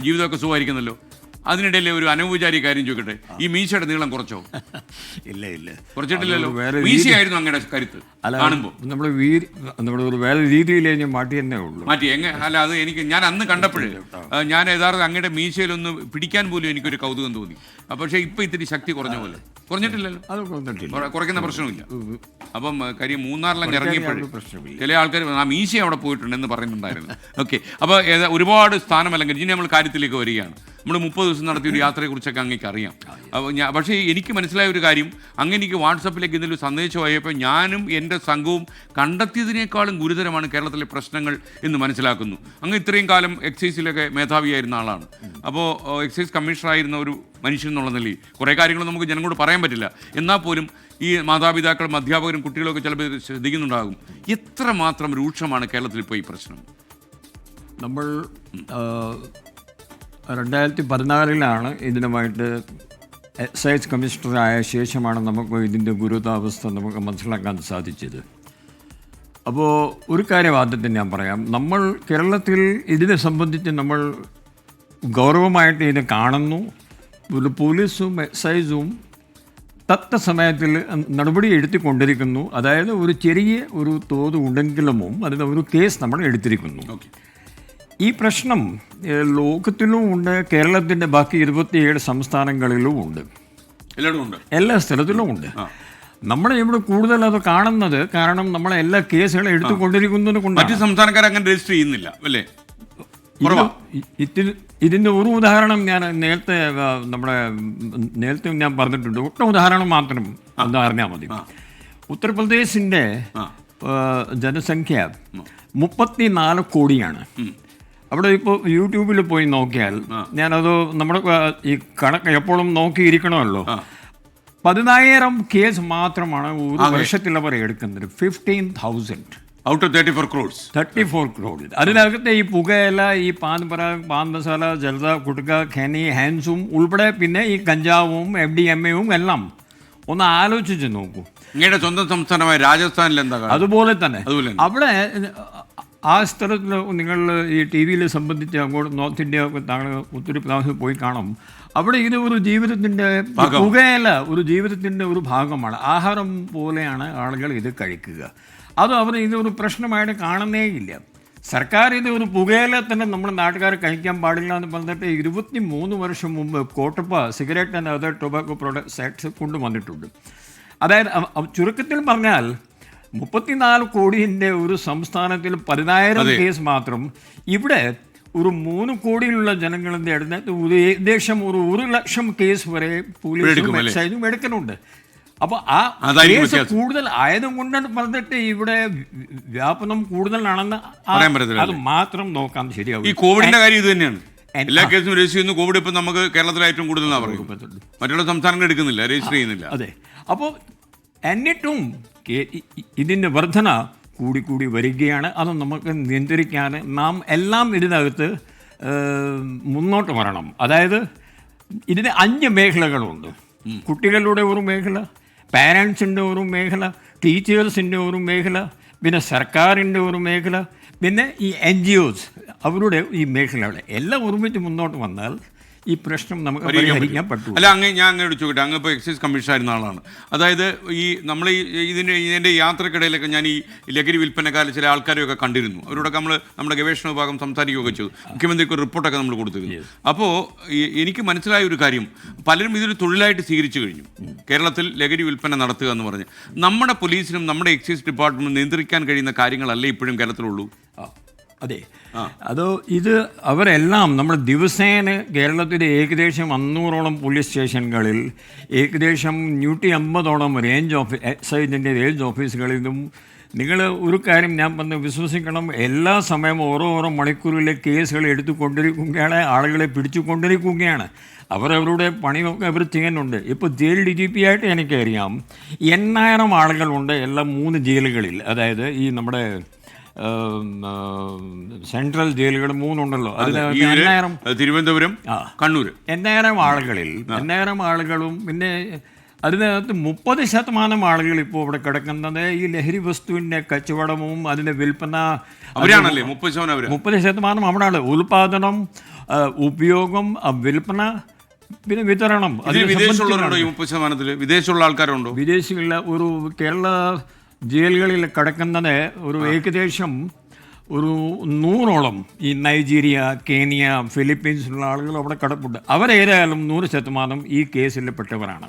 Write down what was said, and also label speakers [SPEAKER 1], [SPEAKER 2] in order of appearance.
[SPEAKER 1] ജീവിതമൊക്കെ സുഖമായിരിക്കുന്നല്ലോ. അതിനിടയിൽ ഒരു അനൗപചാരിക കാര്യം ചോദിക്കട്ടെ, ഈ മീശയുടെ നീളം കുറച്ചോ?
[SPEAKER 2] ഇല്ല
[SPEAKER 1] കുറച്ചിട്ടില്ലല്ലോ. മീശയായിരുന്നു അങ്ങയുടെ കരുത്ത് കാണുമ്പോൾ.
[SPEAKER 2] നമ്മൾ ഒരു വേറെ രീതിയിൽ മാറ്റി തന്നെ ഉള്ളൂ.
[SPEAKER 1] മാറ്റി അല്ല, അത് ഞാൻ അന്ന് കണ്ടപ്പോഴേ ഞാൻ യഥാർത്ഥം അങ്ങയുടെ മീശയിലൊന്ന് പിടിക്കാൻ പോലും എനിക്കൊരു കൗതുകം തോന്നി. പക്ഷേ ഇപ്പൊ ഇത്തിരി ശക്തി കുറഞ്ഞ പോലെ. കുറഞ്ഞിട്ടില്ലല്ലോ, കുറയ്ക്കുന്ന പ്രശ്നമില്ല. അപ്പം കാര്യം മൂന്നാറിലങ്ങ് ഇറങ്ങിയപ്പോഴും ചില ആൾക്കാർ ആ മീശ അവിടെ പോയിട്ടുണ്ടെന്ന് പറയുന്നുണ്ടായിരുന്നു. ഓക്കെ, അപ്പോൾ ഒരുപാട് സ്ഥാനമല്ലെങ്കിൽ ഇനി നമ്മൾ കാര്യത്തിലേക്ക് വരികയാണ്. നമ്മൾ 30 ദിവസം നടത്തിയ ഒരു യാത്രയെക്കുറിച്ചൊക്കെ അങ്ങേക്ക് അറിയാം. അപ്പോൾ പക്ഷേ എനിക്ക് മനസ്സിലായ ഒരു കാര്യം, അങ്ങനെ എനിക്ക് വാട്സപ്പിലേക്ക് എന്തെങ്കിലും സന്ദേശമായപ്പോൾ ഞാനും എൻ്റെ സംഘവും കണ്ടെത്തിയതിനേക്കാളും ഗുരുതരമാണ് കേരളത്തിലെ പ്രശ്നങ്ങൾ എന്ന് മനസ്സിലാക്കുന്നു. അങ്ങ് ഇത്രയും കാലം എക്സൈസിലൊക്കെ മേധാവിയായിരുന്ന ആളാണ്. അപ്പോൾ എക്സൈസ് കമ്മീഷണറായിരുന്ന ഒരു മനുഷ്യൻ എന്നുള്ള നിലയിൽ കുറേ കാര്യങ്ങൾ നമുക്ക് ജനങ്ങളോട് പറയാൻ പറ്റില്ല. എന്നാൽ പോലും ഈ മാതാപിതാക്കളും അധ്യാപകരും കുട്ടികളൊക്കെ ചിലപ്പോൾ ശ്രദ്ധിക്കുന്നുണ്ടാകും. എത്രമാത്രം രൂക്ഷമാണ് കേരളത്തിൽ ഇപ്പോൾ ഈ പ്രശ്നം?
[SPEAKER 2] നമ്മൾ 2014 ഇതിനുമായിട്ട് എക്സൈസ് കമ്മീഷണറായ ശേഷമാണ് നമുക്ക് ഇതിൻ്റെ ഗുരുതാവസ്ഥ നമുക്ക് മനസ്സിലാക്കാൻ സാധിച്ചത്. അപ്പോൾ ഒരു കാര്യം ആദ്യത്തിന് ഞാൻ പറയാം, നമ്മൾ കേരളത്തിൽ ഇതിനെ സംബന്ധിച്ച് നമ്മൾ ഗൗരവമായിട്ട് ഇതിനെ കാണുന്നു. ഒരു പോലീസും എക്സൈസും തത്സമയത്തിൽ നടപടി എടുത്തുകൊണ്ടിരിക്കുന്നു. അതായത് ഒരു ചെറിയ ഒരു തോത് ഉണ്ടെങ്കിലും അതിന് ഒരു കേസ് നമ്മൾ എടുത്തിരിക്കുന്നു. ഈ പ്രശ്നം ലോകത്തിലും ഉണ്ട്, കേരളത്തിൻ്റെ ബാക്കി 27 സംസ്ഥാനങ്ങളിലും ഉണ്ട്, എല്ലാ സ്ഥലത്തിലും ഉണ്ട്. നമ്മളെ ഇവിടെ കൂടുതൽ അത് കാണുന്നത് കാരണം നമ്മളെ എല്ലാ കേസുകളും എടുത്തുകൊണ്ടിരിക്കുന്നത് കൊണ്ട്
[SPEAKER 1] മറ്റു സംസ്ഥാനക്കാർ അങ്ങനെ രജിസ്റ്റർ ചെയ്യുന്നില്ല അല്ലേ?
[SPEAKER 2] ഇതിൻ്റെ ഒരു ഉദാഹരണം ഞാൻ നേരത്തെ ഞാൻ പറഞ്ഞിട്ടുണ്ട്. ഒറ്റ ഉദാഹരണം മാത്രം ഒന്ന് അറിഞ്ഞാൽ മതി. ഉത്തർപ്രദേശിൻ്റെ ജനസംഖ്യ 34 കോടിയാണ്. അവിടെ ഇപ്പോൾ യൂട്യൂബിൽ പോയി നോക്കിയാൽ, ഞാനത് നമ്മുടെ ഈ കണക്ക് എപ്പോഴും നോക്കിയിരിക്കണമല്ലോ, 10,000 കേസ് മാത്രമാണ് ഒരു വർഷത്തിൽ അവർ എടുക്കുന്നത്. 15,000
[SPEAKER 1] ഔട്ട് ഓഫ് 34 crores.
[SPEAKER 2] 34 crores. അതിനകത്തെ ഈ പുകയില, ഈ പാൻ മസാല, ജലദ, കുടുക്ക, ഖനി, ഹാൻസും ഉൾപ്പെടെ പിന്നെ ഈ കഞ്ചാവും FDMA-യും എല്ലാം ഒന്ന് ആലോചിച്ച് നോക്കൂ.
[SPEAKER 1] നിങ്ങളുടെ സ്വന്തം സംസ്ഥാനമായ രാജസ്ഥാനിൽ എന്താ? അതുപോലെ തന്നെ
[SPEAKER 2] അവിടെ ആ സ്ഥലത്തിൽ നിങ്ങൾ ഈ TV-യിൽ സംബന്ധിച്ച് അങ്ങോട്ട് നോർത്ത് ഇന്ത്യ താങ്കൾ ഒത്തിരി പ്രാവശ്യം പോയി കാണും. അവിടെ ഇത് ഒരു ജീവിതത്തിൻ്റെ പുകയില ഒരു ജീവിതത്തിൻ്റെ ഒരു ഭാഗമാണ്. ആഹാരം പോലെയാണ് ആളുകൾ ഇത് കഴിക്കുക. അത് അവർ ഇതൊരു പ്രശ്നമായിട്ട് കാണുന്നേ ഇല്ല. സർക്കാർ ഇത് ഒരു പുകയില തന്നെ നമ്മുടെ നാട്ടുകാർ കഴിക്കാൻ പാടില്ല എന്ന് പറഞ്ഞിട്ട് 23 വർഷം മുമ്പ് COTPA cigarette and other tobacco products act കൊണ്ടുവന്നിട്ടുണ്ട്. അതായത് ചുരുക്കത്തിൽ പറഞ്ഞാൽ 34 കോടിൻ്റെ ഒരു സംസ്ഥാനത്തിൽ 10,000 കേസ് മാത്രം. ഇവിടെ ഒരു 3 കോടിയിലുള്ള ജനങ്ങളുടെ അടുത്ത് ഏകദേശം ഒരു 1 ലക്ഷം കേസ് വരെ പോലീസും എക്സൈസും എടുക്കുന്നുണ്ട്. അപ്പോൾ ആ കേസ് കൂടുതൽ ആയതുകൊണ്ടാണ് പറഞ്ഞിട്ട് ഇവിടെ വ്യാപനം കൂടുതലാണെന്ന് അത് മാത്രം നോക്കാൻ ശരിയാവും.
[SPEAKER 1] ഈ കോവിഡിന്റെ കാര്യം ഇത് തന്നെയാണ്. എല്ലാ കേസും രജിസ്റ്റർ ചെയ്യുന്നു. കോവിഡ് ഇപ്പം നമുക്ക് കേരളത്തിൽ ഏറ്റവും കൂടുതൽ മറ്റുള്ള സംസ്ഥാനങ്ങൾ എടുക്കുന്നില്ല, രജിസ്റ്റർ ചെയ്യുന്നില്ല.
[SPEAKER 2] അതെ. അപ്പോൾ എന്നിട്ടും ഇതിൻ്റെ വർധന കൂടി വരികയാണ്. അത് നമുക്ക് നിയന്ത്രിക്കാൻ നാം എല്ലാം ഇതിനകത്ത് മുന്നോട്ട് വരണം. അതായത് ഇതിന് 5 മേഖലകളുണ്ട്. കുട്ടികളുടെ ഒരു മേഖല, പാരൻസിൻ്റെ ഒരു മേഖല, ടീച്ചേഴ്സിൻ്റെ ഒരു മേഖല, പിന്നെ സർക്കാരിൻ്റെ ഒരു മേഖല, പിന്നെ ഈ NGOs അവരുടെ ഈ മേഖലകൾ എല്ലാം ഒരുമിച്ച് മുന്നോട്ട് വന്നാൽ ഈ പ്രശ്നം നമുക്ക് പരിഹരിക്കാൻ പറ്റും.
[SPEAKER 1] അല്ല, ഞാൻ അങ്ങോട്ട് ചോദിക്കട്ടെ, അങ്ങ് ഇപ്പോൾ എക്സൈസ് കമ്മീഷണറായിരുന്ന ആളാണ്. അതായത് ഈ നമ്മൾ ഇതിൻ്റെ യാത്രക്കിടയിലൊക്കെ ഞാൻ ഈ ലഹരി വിൽപ്പനക്കാർ ചില ആൾക്കാരെയൊക്കെ കണ്ടിരുന്നു. അവരോടൊക്കെ നമ്മുടെ ഗവേഷണ വിഭാഗം സംസാരിക്കുകയൊക്കെ ചെയ്തു. മുഖ്യമന്ത്രിക്ക് ഒരു റിപ്പോർട്ടൊക്കെ നമ്മൾ കൊടുത്തിരുന്നു. അപ്പോൾ എനിക്ക് മനസ്സിലായ ഒരു കാര്യം, പലരും ഇതൊരു തൊഴിലായിട്ട് സ്വീകരിച്ചു കഴിഞ്ഞു. കേരളത്തിൽ ലഹരി വിൽപ്പന നടത്തുക എന്ന് പറഞ്ഞ് നമ്മുടെ പോലീസിനും നമ്മുടെ എക്സൈസ് ഡിപ്പാർട്ട്മെൻറ്റും നിയന്ത്രിക്കാൻ കഴിയുന്ന കാര്യങ്ങളല്ലേ ഇപ്പോഴും കേരളത്തിലുള്ളൂ?
[SPEAKER 2] അതെ. അതോ ഇത് അവരെല്ലാം നമ്മൾ ദിവസേന കേരളത്തിലെ ഏകദേശം 500ഓളം പോലീസ് സ്റ്റേഷനുകളിൽ ഏകദേശം 150ഓളം എക്സൈസിൻ്റെ റേഞ്ച് ഓഫീസുകളിലും നിങ്ങൾ ഒരു കാര്യം ഞാൻ പറഞ്ഞ് വിശ്വസിക്കണം, എല്ലാ സമയവും ഓരോ മണിക്കൂറിലെ കേസുകൾ എടുത്തുകൊണ്ടിരിക്കുകയാണ്, ആളുകളെ പിടിച്ചുകൊണ്ടിരിക്കുകയാണ്. അവരവരുടെ പണിയൊക്കെ അവർ ചെയ്യുന്നുണ്ട്. ഇപ്പോൾ ജയിൽ DGP ആയിട്ട് എനിക്കറിയാം 8,000 ആളുകളുണ്ട് എല്ലാ 3 ജയിലുകളിൽ. അതായത് ഈ നമ്മുടെ സെൻട്രൽ ജയിലുകൾ 3 ഉണ്ടല്ലോ, അതിൽ 8,000
[SPEAKER 1] തിരുവനന്തപുരം, കണ്ണൂർ
[SPEAKER 2] 8,000 ആളുകളിൽ 8,000 ആളുകളും പിന്നെ അതിനകത്ത് 30% ആളുകൾ ഇപ്പോൾ ഇവിടെ കിടക്കുന്നത് ഈ ലഹരി വസ്തുവിൻ്റെ കച്ചവടവും അതിൻ്റെ വിൽപ്പന
[SPEAKER 1] 30% അവിടെയാണ്. ഉൽപാദനം,
[SPEAKER 2] ഉപയോഗം, വിൽപ്പന, പിന്നെ വിതരണം.
[SPEAKER 1] അതിൽ വിദേശമുള്ളവരുണ്ടോ? ഈ 30% വിദേശമുള്ള ആൾക്കാരുണ്ടോ?
[SPEAKER 2] വിദേശികളിലെ ഒരു കേരള ജയിലുകളിൽ കിടക്കുന്നത് ഒരു ഏകദേശം ഒരു 100ഓളം ഈ നൈജീരിയ, കെനിയ, ഫിലിപ്പീൻസിലുള്ള ആളുകൾ അവിടെ കിടപ്പുണ്ട്. അവരേതായാലും 100% ഈ കേസിൽ പെട്ടവരാണ്.